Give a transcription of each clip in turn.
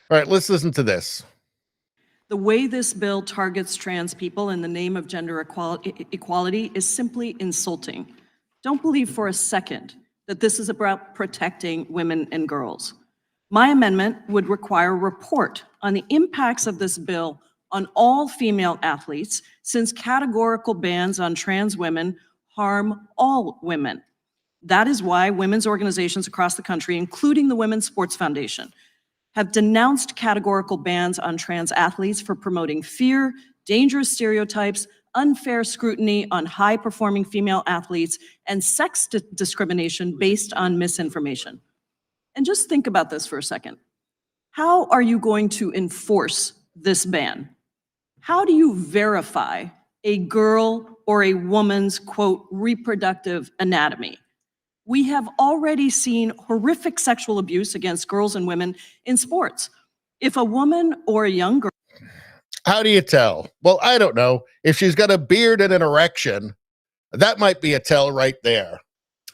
All right, let's listen to this. The way this bill targets trans people in the name of gender equality is simply insulting. Don't believe for a second that this is about protecting women and girls. My amendment would require a report on the impacts of this bill on all female athletes, since categorical bans on trans women harm all women. That is why women's organizations across the country, including the Women's Sports Foundation, have denounced categorical bans on trans athletes for promoting fear, dangerous stereotypes, unfair scrutiny on high-performing female athletes, and sex discrimination based on misinformation. And just think about this for a second. How are you going to enforce this ban? How do you verify a girl or a woman's, quote, reproductive anatomy? We have already seen horrific sexual abuse against girls and women in sports. If a woman or a young girl... How do you tell? Well, I don't know. If she's got a beard and an erection, that might be a tell right there.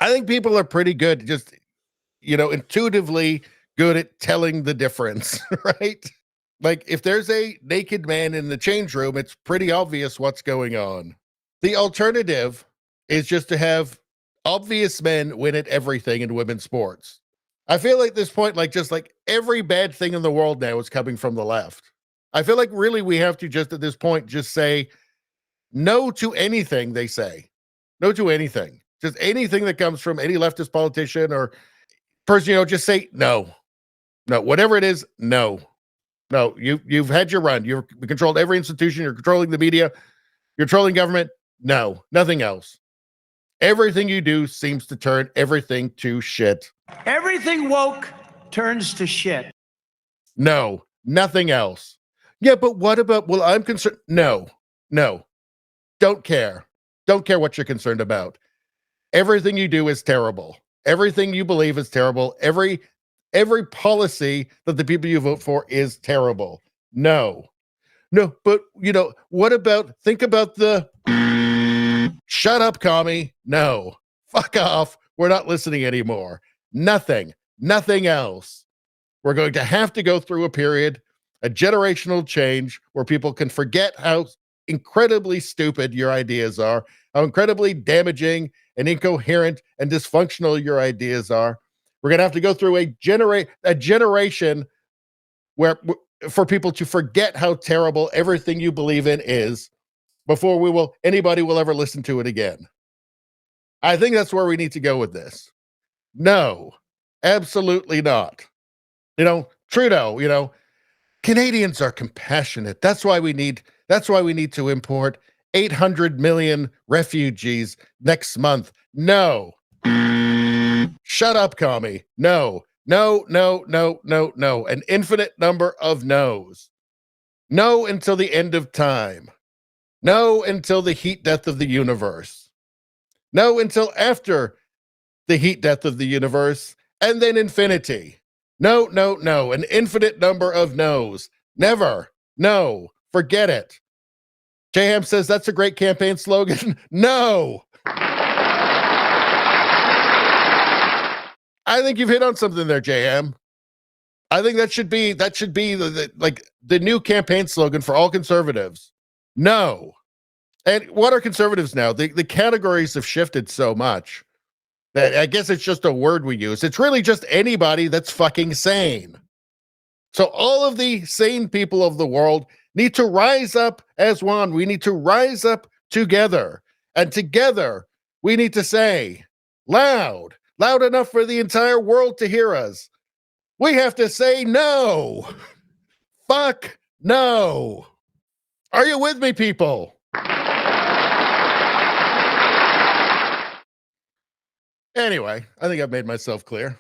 I think people are pretty good, just, intuitively good at telling the difference, right? Like, if there's a naked man in the change room, it's pretty obvious what's going on. The alternative is just to have obvious men win at everything in women's sports. I feel like at this point, just every bad thing in the world now is coming from the left. I feel like really we have to just at this point just say no to anything they say. No to anything. Just anything that comes from any leftist politician or person, just say no. No, whatever it is, no. No, you've had your run. You've controlled every institution. You're controlling the media. You're controlling government. No, nothing else. Everything you do seems to turn everything to shit. Everything woke turns to shit. No, nothing else. Yeah, but what about, well, I'm concerned. No. Don't care. Don't care what you're concerned about. Everything you do is terrible. Everything you believe is terrible. Every policy that the people you vote for is terrible. No, but what about, think about the shut up, commie. No, fuck off. We're not listening anymore. Nothing else. We're going to have to go through a generational change where people can forget how incredibly stupid your ideas are, how incredibly damaging and incoherent and dysfunctional your ideas are. We're going to have to go through a generation where for people to forget how terrible everything you believe in is before anybody will ever listen to it again. I think that's where we need to go with this. No, absolutely not. Trudeau, Canadians are compassionate. That's why we need to import 800 million refugees next month. No. Shut up, commie. No. An infinite number of no's. No until the end of time. No until the heat death of the universe. No until after the heat death of the universe, and then infinity. No. An infinite number of no's. Never. No. Forget it. J-Ham says that's a great campaign slogan. No. I think you've hit on something there, J-Ham. I think that should be the new campaign slogan for all conservatives. No. And what are conservatives now? The categories have shifted so much that I guess it's just a word we use. It's really just anybody that's fucking sane. So all of the sane people of the world need to rise up as one. We need to rise up together. And together, we need to say, loud enough for the entire world to hear us. We have to say no. Fuck no. Are you with me, people? Anyway, I think I've made myself clear.